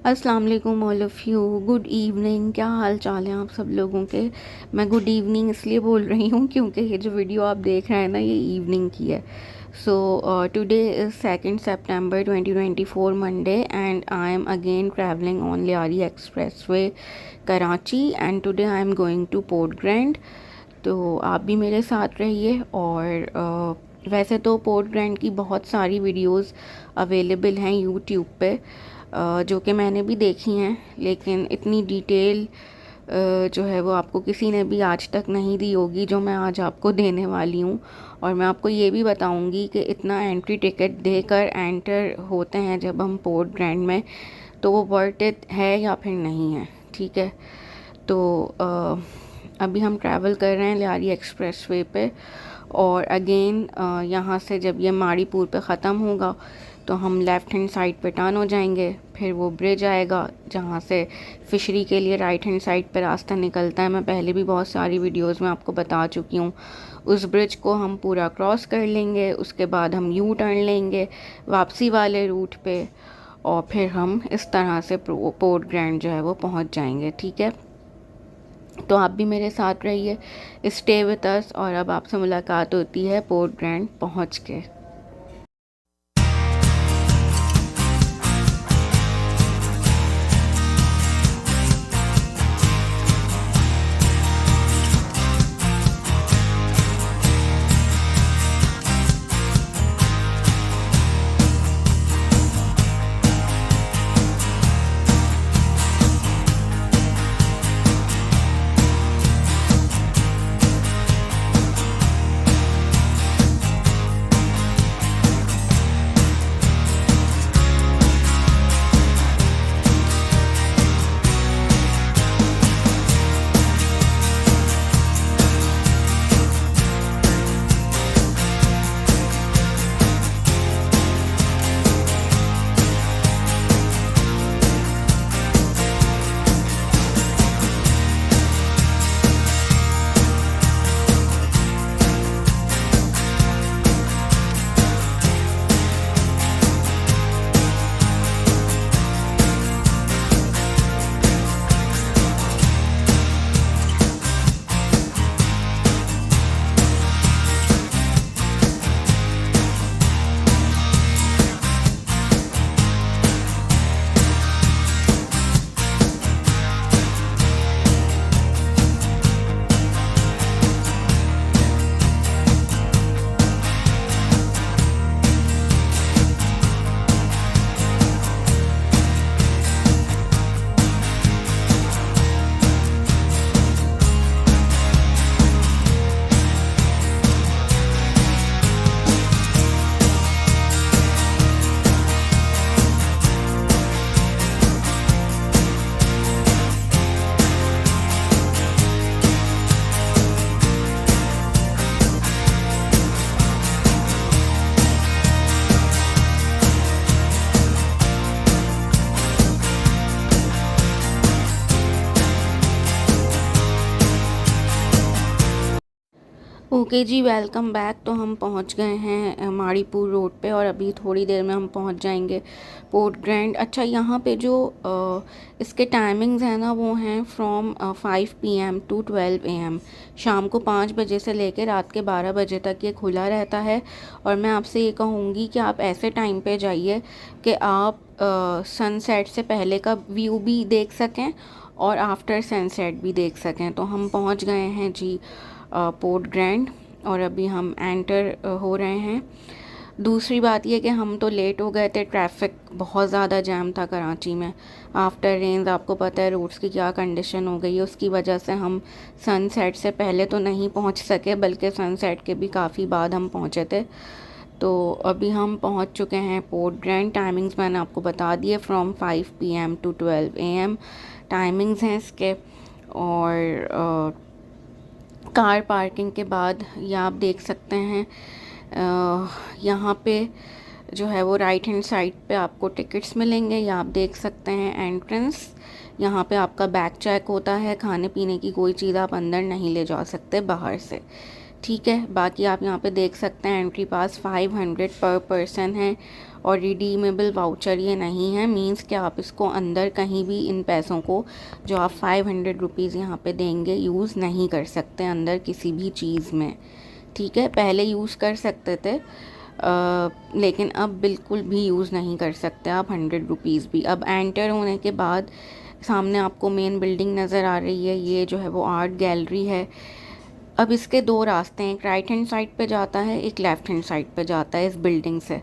अस्सलाम वालेकुम all of you. Good evening. क्या हाल चाल है आप सब लोगों के। मैं गुड इवनिंग इसलिए बोल रही हूँ क्योंकि ये जो वीडियो आप देख रहे हैं ना, ये इवनिंग की है। So today is 2 September 2024 Monday and I am again travelling on Lyari expressway Karachi and today I am going two port grand. तो आप भी मेरे साथ रहिए। और वैसे तो पोर्ट ग्रैंड की बहुत सारी वीडियोस अवेलेबल हैं यूट्यूब पे, जो कि मैंने भी देखी हैं, लेकिन इतनी डिटेल जो है वो आपको किसी ने भी आज तक नहीं दी होगी जो मैं आज आपको देने वाली हूँ। और मैं आपको ये भी बताऊँगी कि इतना एंट्री टिकट देकर एंटर होते हैं जब हम पोर्ट ग्रैंड में, तो वो वर्थ इट है या फिर नहीं है। ठीक है। तो अभी हम ट्रैवल कर रहे हैं लियारी एक्सप्रेसवे पे, और अगेन यहाँ से जब ये माड़ीपुर पे ख़त्म होगा तो हम लेफ़्ट हैंड साइड पे टर्न हो जाएंगे। फिर वो ब्रिज आएगा जहाँ से फ़िशरी के लिए राइट हैंड साइड पे रास्ता निकलता है। मैं पहले भी बहुत सारी वीडियोस में आपको बता चुकी हूँ। उस ब्रिज को हम पूरा क्रॉस कर लेंगे, उसके बाद हम यू टर्न लेंगे वापसी वाले रूट पे, और फिर हम इस तरह से पोर्ट ग्रैंड जो है वो पहुँच जाएंगे। ठीक है। तो आप भी मेरे साथ रहिए, स्टे विद अस, और अब आपसे मुलाकात होती है पोर्ट ग्रैंड पहुँच के। ओके जी, वेलकम बैक। तो हम पहुंच गए हैं माड़ीपुर रोड पे, और अभी थोड़ी देर में हम पहुंच जाएंगे पोर्ट ग्रैंड। अच्छा, यहाँ पे जो इसके टाइमिंग्स हैं ना, वो हैं फ्रॉम 5 PM टू 12 AM। शाम को 5 बजे से लेकर रात के 12 बजे तक ये खुला रहता है। और मैं आपसे ये कहूँगी कि आप ऐसे टाइम पे जाइए कि आप सनसेट से पहले का व्यू भी देख सकें और आफ्टर सनसेट भी देख सकें। तो हम पहुँच गए हैं जी पोर्ट ग्रैंड, और अभी हम एंटर हो रहे हैं। दूसरी बात यह कि हम तो लेट हो गए थे, ट्रैफिक बहुत ज़्यादा जाम था कराची में। आफ्टर रेंज आपको पता है रोड्स की क्या कंडीशन हो गई है, उसकी वजह से हम सनसेट से पहले तो नहीं पहुंच सके, बल्कि सनसेट के भी काफ़ी बाद हम पहुंचे थे। तो अभी हम पहुंच चुके हैं पोर्ट ग्रैंड। टाइमिंग्स मैंने आपको बता दिए, from 5 PM to 12 AM timings हैं इसके। और कार पार्किंग के बाद ये आप देख सकते हैं, यहाँ पे जो है वो राइट हैंड साइड पे आपको टिकट्स मिलेंगे। ये आप देख सकते हैं एंट्रेंस। यहाँ पे आपका बैग चेक होता है, खाने पीने की कोई चीज़ आप अंदर नहीं ले जा सकते बाहर से। ठीक है। बाकी आप यहाँ पे देख सकते हैं एंट्री पास 500 पर पर्सन है, और रिडीमेबल वाउचर ये नहीं है, मींस कि आप इसको अंदर कहीं भी इन पैसों को जो आप 500 रुपीज़ यहाँ पे देंगे यूज़ नहीं कर सकते अंदर किसी भी चीज़ में, ठीक है। पहले यूज़ कर सकते थे लेकिन अब बिल्कुल भी यूज़ नहीं कर सकते आप 100 रुपीज़ भी। अब एंटर होने के बाद सामने आपको मेन बिल्डिंग नज़र आ रही है, ये जो है वो आर्ट गैलरी है। अब इसके दो रास्ते हैं, एक राइट हैंड साइड पे जाता है, एक लेफ़्ट हैंड साइड पे जाता है इस बिल्डिंग से।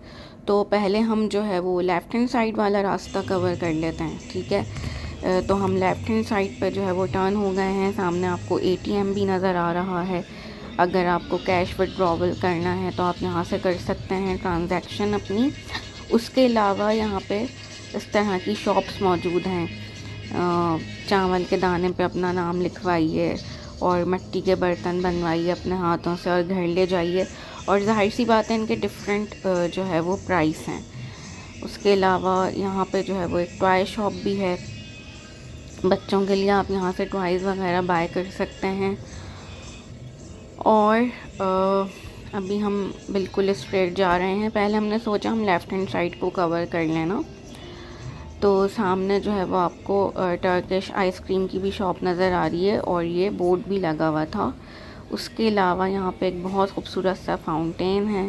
तो पहले हम जो है वो लेफ़्ट हैंड साइड वाला रास्ता कवर कर लेते हैं, ठीक है। तो हम लेफ़्ट हैंड साइड पे जो है वो टर्न हो गए हैं। सामने आपको ATM भी नज़र आ रहा है, अगर आपको कैश विड्रॉवल करना है तो आप यहाँ से कर सकते हैं ट्रांजैक्शन अपनी। उसके अलावा यहाँ पे इस तरह की शॉप्स मौजूद हैं, चावल के दाने पे अपना नाम लिखवाइए और मिट्टी के बर्तन बनवाइए अपने हाथों से और घर ले जाइए, और ज़ाहिर सी बात है इनके डिफरेंट जो है वो प्राइस हैं। उसके अलावा यहाँ पे जो है वो एक टॉय शॉप भी है, बच्चों के लिए आप यहाँ से टॉयज़ वगैरह बाय कर सकते हैं। और अभी हम बिल्कुल स्ट्रेट जा रहे हैं। पहले हमने सोचा हम लेफ़्ट हैंड साइड को कवर कर लेना, तो सामने जो है वो आपको टर्किश आइसक्रीम की भी शॉप नज़र आ रही है और ये बोर्ड भी लगा हुआ था। उसके अलावा यहाँ पे एक बहुत खूबसूरत सा फाउंटेन है।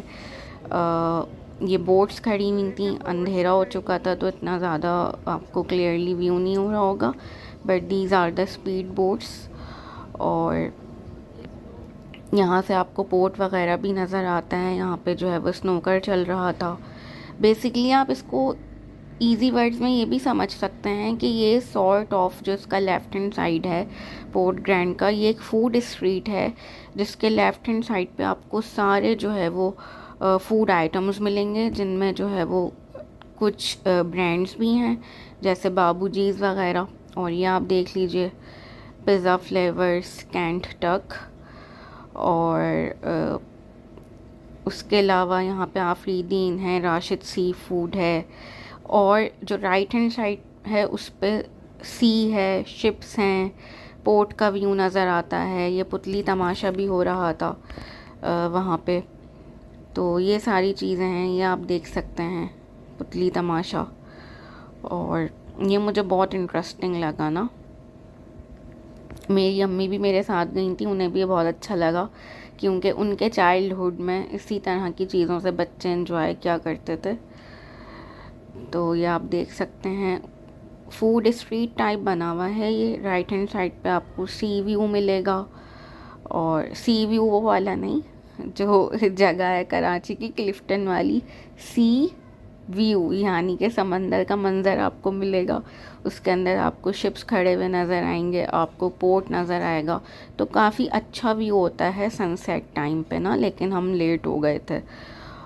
ये बोट्स खड़ी हुई थी, अंधेरा हो चुका था तो इतना ज़्यादा आपको क्लियरली व्यू नहीं हो रहा होगा, but these are the speed boats. और यहाँ से आपको पोर्ट वगैरह भी नज़र आता है। यहाँ पे जो है वो स्नोकर चल रहा था। बेसिकली आप इसको इजी वर्ड्स में ये भी समझ सकते हैं कि ये सॉर्ट ऑफ जो इसका लेफ़्ट हैंड साइड है पोर्ट ग्रैंड का, ये एक फूड स्ट्रीट है जिसके लेफ़्ट हैंड साइड पे आपको सारे जो है वो फूड आइटम्स मिलेंगे, जिनमें जो है वो कुछ ब्रांड्स भी हैं जैसे बाबूजीज़ वगैरह। और ये आप देख लीजिए पिज़्ज़ा फ्लेवर्स, कैंट टक। और उसके अलावा यहाँ पे आफरीदीन है, राशिद सी फूड है, और जो राइट हैंड साइड है उस पर सी है, शिप्स हैं, पोर्ट का व्यू नज़र आता है। ये पुतली तमाशा भी हो रहा था वहाँ पे, तो ये सारी चीज़ें हैं, ये आप देख सकते हैं पुतली तमाशा। और ये मुझे बहुत इंटरेस्टिंग लगा ना, मेरी अम्मी भी मेरे साथ गई थी, उन्हें भी ये बहुत अच्छा लगा क्योंकि उनके चाइल्डहुड में इसी तरह की चीज़ों से बच्चे एंजॉय किया करते थे। तो ये आप देख सकते हैं फूड स्ट्रीट टाइप बना हुआ है ये। राइट हैंड साइड पे आपको सी व्यू मिलेगा, और सी व्यू वो वाला नहीं जो जगह है कराची की क्लिफ्टन वाली, सी व्यू यानी कि समंदर का मंज़र आपको मिलेगा। उसके अंदर आपको शिप्स खड़े हुए नज़र आएंगे, आपको पोर्ट नज़र आएगा, तो काफ़ी अच्छा व्यू होता है सनसेट टाइम पे ना, लेकिन हम लेट हो गए थे।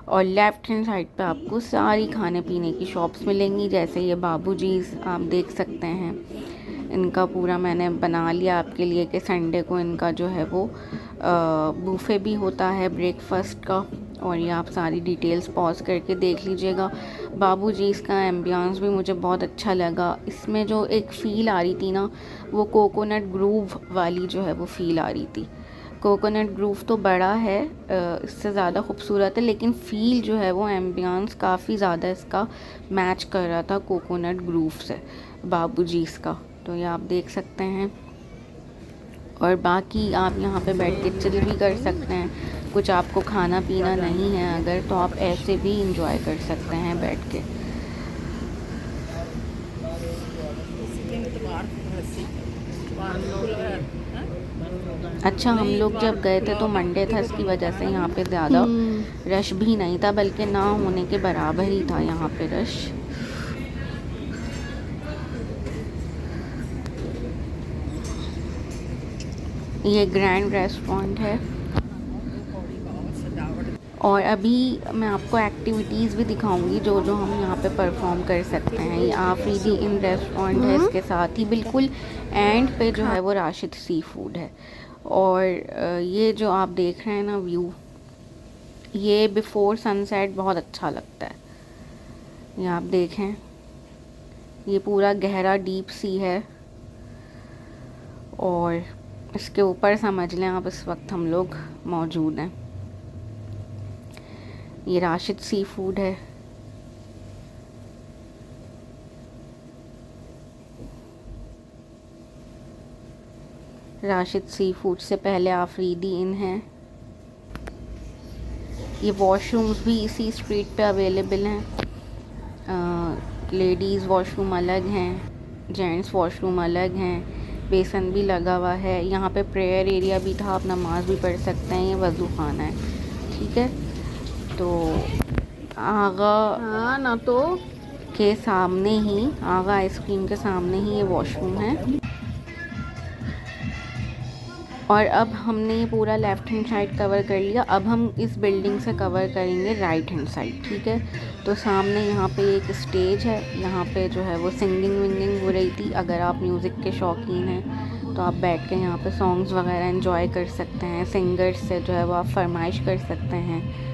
और लेफ़्ट हैंड साइड पे आपको सारी खाने पीने की शॉप्स मिलेंगी, जैसे ये बाबूजीज़ आप देख सकते हैं। इनका पूरा मैंने बना लिया आपके लिए कि संडे को इनका जो है वो बूफे भी होता है ब्रेकफास्ट का। और ये आप सारी डिटेल्स पॉज करके देख लीजिएगा। बाबूजीज़ का एम्बियंस भी मुझे बहुत अच्छा लगा। इसमें जो एक फ़ील आ रही थी ना, वो कोकोनट ग्रूव वाली जो है वो फ़ील आ रही थी। कोकोनट ग्रूव तो बड़ा है, इससे ज़्यादा खूबसूरत है, लेकिन फ़ील जो है वो एम्बियंस काफ़ी ज़्यादा इसका मैच कर रहा था कोकोनट ग्रूव से बाबूजीज़ का। तो ये आप देख सकते हैं। और बाकी आप यहाँ पे बैठ के चिल भी कर सकते हैं। कुछ आपको खाना पीना नहीं है अगर, तो आप ऐसे भी इंजॉय कर सकते हैं बैठ के। अच्छा, हम लोग जब गए थे तो मंडे था, इसकी वजह से यहाँ पे ज़्यादा रश भी नहीं था, बल्कि ना होने के बराबर ही था यहाँ पे रश। ये ग्रैंड रेस्टोरेंट है। और अभी मैं आपको एक्टिविटीज़ भी दिखाऊंगी जो जो हम यहाँ पे परफॉर्म कर सकते हैं। ये आफरीदी इन रेस्टोरेंट है, इसके साथ ही बिल्कुल एंड पे जो है वो राशिद सी फूड है। और ये जो आप देख रहे हैं ना व्यू, ये बिफ़ोर सनसेट बहुत अच्छा लगता है। ये आप देखें, ये पूरा गहरा डीप सी है, और इसके ऊपर समझ लें आप इस वक्त हम लोग मौजूद हैं। ये राशिद सी फूड है। राशिद सी फूड से पहले आफरीदी इन है। ये वॉशरूम्स भी इसी स्ट्रीट पे अवेलेबल हैं। लेडीज़ वॉशरूम अलग हैं, जेंट्स वॉशरूम अलग हैं, बेसन भी लगा हुआ है। यहाँ पे प्रेयर एरिया भी था, आप नमाज भी पढ़ सकते हैं। ये वज़ू खाना है, ठीक है। तो आगा ना तो के सामने ही, आगा आइसक्रीम के सामने ही ये वॉशरूम है। और अब हमने ये पूरा लेफ़्ट हैंड साइड कवर कर लिया। अब हम इस बिल्डिंग से कवर करेंगे राइट हैंड साइड, ठीक है। तो सामने यहाँ पे एक स्टेज है, यहाँ पे जो है वो सिंगिंग विंगिंग हो रही थी। अगर आप म्यूज़िक के शौकीन हैं तो आप बैठ के यहाँ पे सॉन्ग्स वगैरह एंजॉय कर सकते हैं। सिंगर्स से जो है वो आप फरमाइश कर सकते हैं।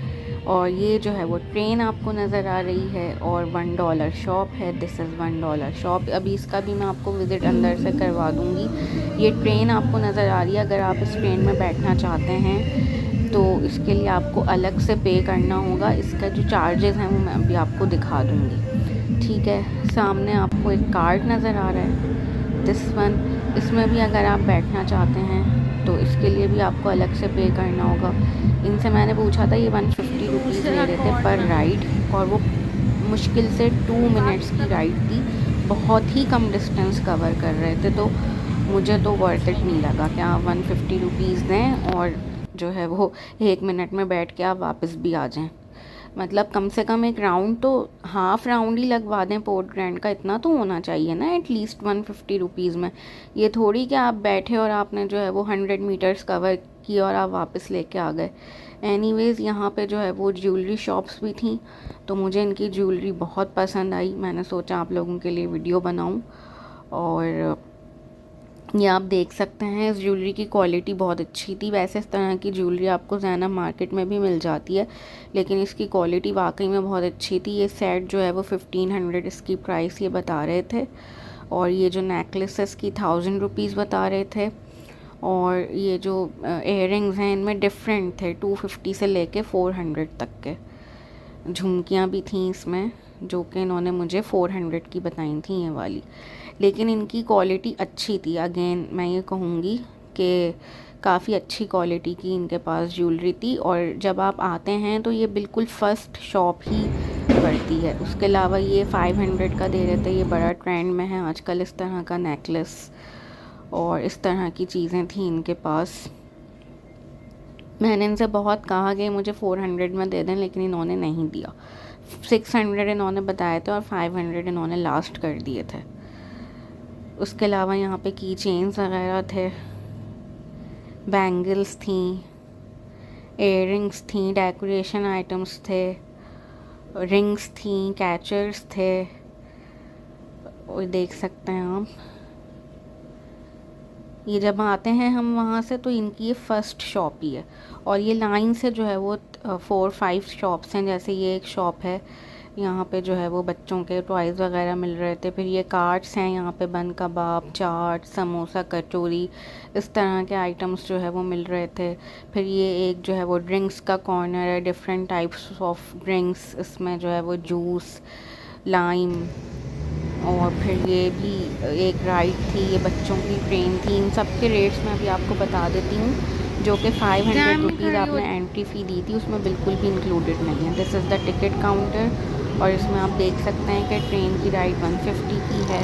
और ये जो है वो ट्रेन आपको नज़र आ रही है और $1 शॉप है। This is $1 shop. अभी इसका भी मैं आपको विज़िट अंदर से करवा दूँगी। ये ट्रेन आपको नज़र आ रही है। अगर आप इस ट्रेन में बैठना चाहते हैं तो इसके लिए आपको अलग से पे करना होगा। इसका जो चार्जेस हैं वो मैं अभी आपको दिखा दूँगी, ठीक है। सामने आपको एक कार्ड नज़र आ रहा है, दिस वन। इसमें भी अगर आप बैठना चाहते हैं तो इसके लिए भी आपको अलग से पे करना होगा। इनसे मैंने पूछा था, ये 150 रुपीज़ ले रहे थे पर राइड, और वो मुश्किल से 2 मिनट्स की राइड थी। बहुत ही कम डिस्टेंस कवर कर रहे थे, तो मुझे तो वर्थ इट नहीं लगा कि आप 150 रुपीज़ दें और जो है वो 1 मिनट में बैठ के आप वापस भी आ जाएं। मतलब कम से कम एक राउंड तो, हाफ राउंड ही लगवा दें पोर्ट ग्रैंड का, इतना तो होना चाहिए ना एटलीस्ट 150 रुपीज़ में। ये थोड़ी कि आप बैठे और आपने जो है वो 100 मीटर्स कवर किया और आप वापस लेके आ गए। एनीवेज़ यहाँ पे जो है वो ज्वेलरी शॉप्स भी थी, तो मुझे इनकी ज्वेलरी बहुत पसंद आई। मैंने सोचा आप लोगों के लिए वीडियो बनाऊँ। और ये आप देख सकते हैं, इस ज्वेलरी की क्वालिटी बहुत अच्छी थी। वैसे इस तरह की ज्वेलरी आपको ज़ैनब मार्केट में भी मिल जाती है, लेकिन इसकी क्वालिटी वाकई में बहुत अच्छी थी। ये सेट जो है वो 1500 इसकी प्राइस ये बता रहे थे। और ये जो नेकलेस है इसकी 1000 रुपीज़ बता रहे थे। और ये जो इयररिंग्स हैं इनमें डिफरेंट थे, 250 से लेके 400 तक के। झुमकियाँ भी थी इसमें जो कि इन्होंने मुझे 400 की बताई थी ये वाली, लेकिन इनकी क्वालिटी अच्छी थी। अगेन मैं ये कहूँगी कि काफ़ी अच्छी क्वालिटी की इनके पास ज्वेलरी थी। और जब आप आते हैं तो ये बिल्कुल फ़र्स्ट शॉप ही पड़ती है। उसके अलावा ये 500 का दे रहे थे। ये बड़ा ट्रेंड में है आजकल इस तरह का नेकलेस और इस तरह की चीज़ें थी इनके पास। मैंने इनसे बहुत कहा कि मुझे 400 में दे दें, लेकिन इन्होंने नहीं दिया। 600 इन्होंने बताए थे और 500 इन्होंने लास्ट कर दिए थे। उसके अलावा यहाँ पे की चेन्स वगैरह थे, बैंगल्स थी, इयररिंग्स थी, डेकोरेशन आइटम्स थे, रिंग्स थी, कैचर्स थे। और देख सकते हैं आप, ये जब आते हैं हम वहाँ से तो इनकी ये फ़र्स्ट शॉप ही है। और ये लाइन से जो है वो 4-5 शॉप्स हैं। जैसे ये एक शॉप है, यहाँ पे जो है वो बच्चों के टॉयज़ वगैरह मिल रहे थे। फिर ये कार्ट्स हैं, यहाँ पे बन कबाब, चाट, समोसा, कचौरी, इस तरह के आइटम्स जो है वो मिल रहे थे। फिर ये एक जो है वो ड्रिंक्स का कॉर्नर है, डिफरेंट टाइप्स ऑफ ड्रिंक्स। इसमें जो है वो जूस, लाइम, और फिर ये भी एक राइड थी, ये बच्चों की ट्रेन थी। इन सब के रेट्स मैं अभी आपको बता देती हूँ, जो कि 500 रुपीज़ आपने एंट्री फ़ी दी थी उसमें बिल्कुल भी इंक्लूडेड नहीं है। This is the ticket counter. और इसमें आप देख सकते हैं कि ट्रेन की राइड 150 की है,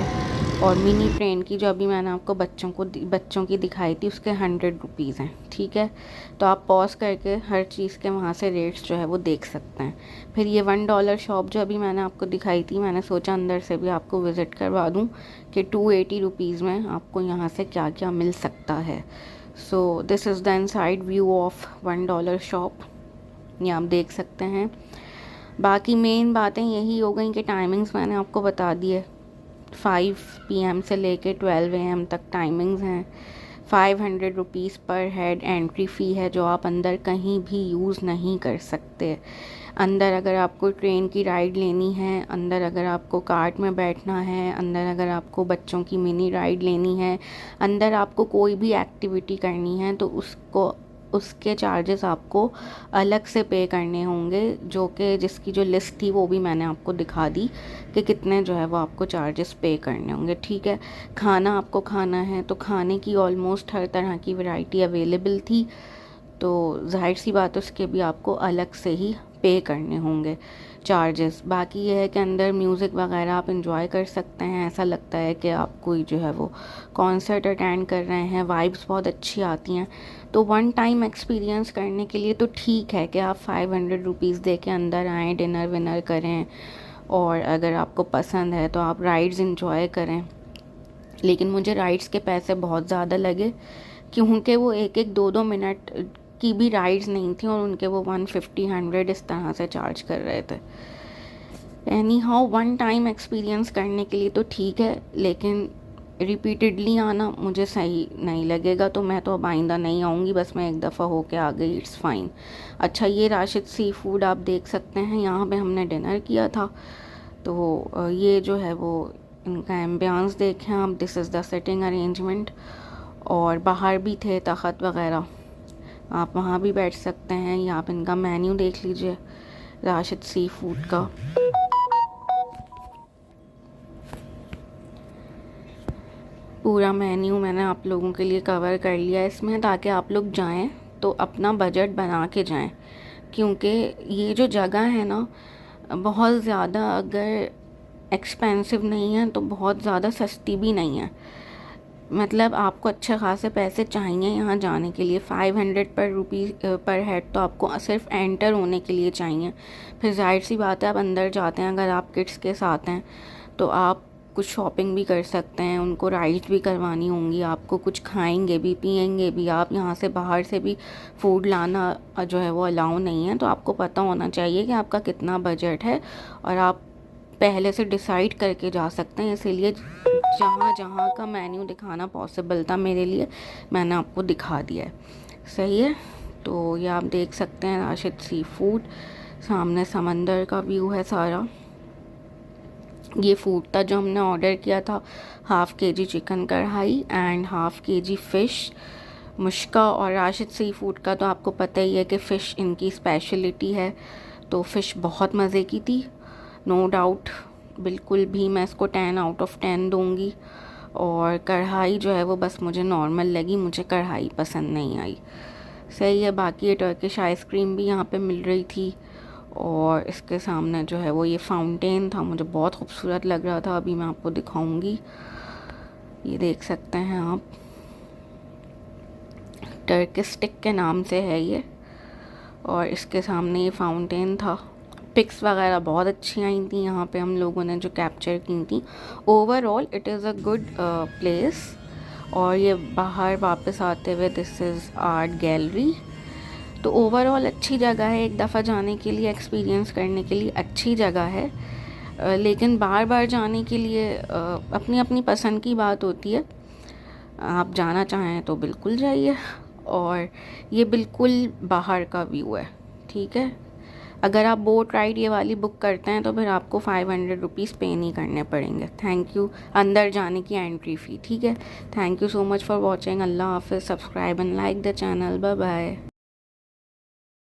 और मिनी ट्रेन की जो अभी मैंने आपको बच्चों की दिखाई थी उसके 100 रुपीज़ हैं, ठीक है। तो आप पॉज करके हर चीज़ के वहाँ से रेट्स जो है वो देख सकते हैं। फिर ये $1 शॉप जो अभी मैंने आपको दिखाई थी, मैंने सोचा अंदर से भी आपको विज़िट करवा दूँ कि 280 रुपीज़ में आपको यहाँ से क्या क्या मिल सकता है। So this is the inside view of $1 shop, ये आप देख सकते हैं। बाकी मेन बातें यही हो गई कि टाइमिंग्स मैंने आपको बता दिए। 5 PM से लेके 12 AM तक टाइमिंग्स हैं। 500 रुपीज़ पर हेड एंट्री फ़ी है, जो आप अंदर कहीं भी यूज़ नहीं कर सकते। अंदर अगर आपको ट्रेन की राइड लेनी है, अंदर अगर आपको कार्ट में बैठना है, अंदर अगर आपको बच्चों की मिनी राइड लेनी है, अंदर आपको कोई भी एक्टिविटी करनी है, तो उसके चार्जेस आपको अलग से पे करने होंगे, जो कि जिसकी जो लिस्ट थी वो भी मैंने आपको दिखा दी कि कितने जो है वो आपको चार्जेस पे करने होंगे, ठीक है। खाना आपको खाना है तो खाने की ऑलमोस्ट हर तरह की वैरायटी अवेलेबल थी, तो जाहिर सी बात है उसके भी आपको अलग से ही पे करने होंगे चार्जेस। बाकी ये है कि अंदर म्यूज़िक वगैरह आप इंजॉय कर सकते हैं, ऐसा लगता है कि आप कोई जो है वो कॉन्सर्ट अटेंड कर रहे हैं, वाइब्स बहुत अच्छी आती हैं। तो वन टाइम एक्सपीरियंस करने के लिए तो ठीक है कि आप 500 रुपीज़ दे के अंदर आएँ, डिनर विनर करें, और अगर आपको पसंद है तो आप राइड्स इंजॉय करें। लेकिन मुझे राइड्स के पैसे बहुत ज़्यादा लगे, क्योंकि वो एक एक 2-2 मिनट की भी राइड्स नहीं थी और उनके वो 150-100 इस तरह से चार्ज कर रहे थे। Any how one time experience करने के लिए तो ठीक है, लेकिन रिपीटेडली आना मुझे सही नहीं लगेगा, तो मैं तो अब आइंदा नहीं आऊँगी, बस मैं एक दफ़ा होके आ गई, इट्स फाइन। अच्छा, ये राशिद सी फूड आप देख सकते हैं, यहाँ पे हमने डिनर किया था। तो ये जो है वो इनका एम्बियंस देखें आप, this is the sitting arrangement. और बाहर भी थे तख़त वगैरह, आप वहाँ भी बैठ सकते हैं, या आप इनका मेन्यू देख लीजिए राशिद सी फूड का। पूरा मेन्यू मैंने आप लोगों के लिए कवर कर लिया है इसमें, ताकि आप लोग जाएं तो अपना बजट बना के जाएं, क्योंकि ये जो जगह है ना बहुत ज़्यादा अगर एक्सपेंसिव नहीं है तो बहुत ज़्यादा सस्ती भी नहीं है। मतलब आपको अच्छे खासे पैसे चाहिए यहाँ जाने के लिए, 500 पर हेड तो आपको सिर्फ एंटर होने के लिए चाहिए। फिर जाहिर सी बात है आप अंदर जाते हैं, अगर आप किड्स के साथ हैं तो आप कुछ शॉपिंग भी कर सकते हैं, उनको राइड्स भी करवानी होंगी, आपको कुछ खाएंगे भी पिएंगे भी। आप यहाँ से बाहर से भी फूड लाना जो है वो अलाउ नहीं है, तो आपको पता होना चाहिए कि आपका कितना बजट है, और आप पहले से डिसाइड करके जा सकते हैं। इसीलिए जहाँ जहाँ का मेन्यू दिखाना पॉसिबल था मेरे लिए, मैंने आपको दिखा दिया है, सही है। तो ये आप देख सकते हैं राशिद सी फूड, सामने समंदर का व्यू है सारा। ये फूड था जो हमने ऑर्डर किया था, ½ kg चिकन कढ़ाई एंड ½ kg फ़िश मुश्का। और राशिद सी फूड का तो आपको पता ही है कि फ़िश इनकी स्पेशलिटी है, तो फ़िश बहुत मज़े की थी, नो डाउट, बिल्कुल भी मैं इसको 10/10 दूंगी। और कढ़ाई जो है वो बस मुझे नॉर्मल लगी, मुझे कढ़ाई पसंद नहीं आई, सही है। बाकी ये टर्किश आइसक्रीम भी यहाँ पे मिल रही थी, और इसके सामने जो है वो ये फाउंटेन था, मुझे बहुत खूबसूरत लग रहा था, अभी मैं आपको दिखाऊंगी, ये देख सकते हैं आप, टर्किस्टिक के नाम से है ये। और इसके सामने ये फाउंटेन था, पिक्स वगैरह बहुत अच्छी आई थी यहाँ पे हम लोगों ने जो कैप्चर की थी। Overall it is a good place. और ये बाहर वापस आते हुए दिस इज़ आर्ट गैलरी। तो ओवरऑल अच्छी जगह है, एक दफ़ा जाने के लिए, एक्सपीरियंस करने के लिए अच्छी जगह है, लेकिन बार बार जाने के लिए अपनी अपनी पसंद की बात होती है। आप जाना चाहें तो बिल्कुल जाइए। और ये बिल्कुल बाहर का व्यू है, ठीक है। अगर आप बोट राइड ये वाली बुक करते हैं तो फिर आपको 500 रुपीज़ पे नहीं करने पड़ेंगे, थैंक यू, अंदर जाने की एंट्री फ़ी, ठीक है। Thank you so much for watching, अल्लाह हाफ़िज़, subscribe and like the channel, bye bye.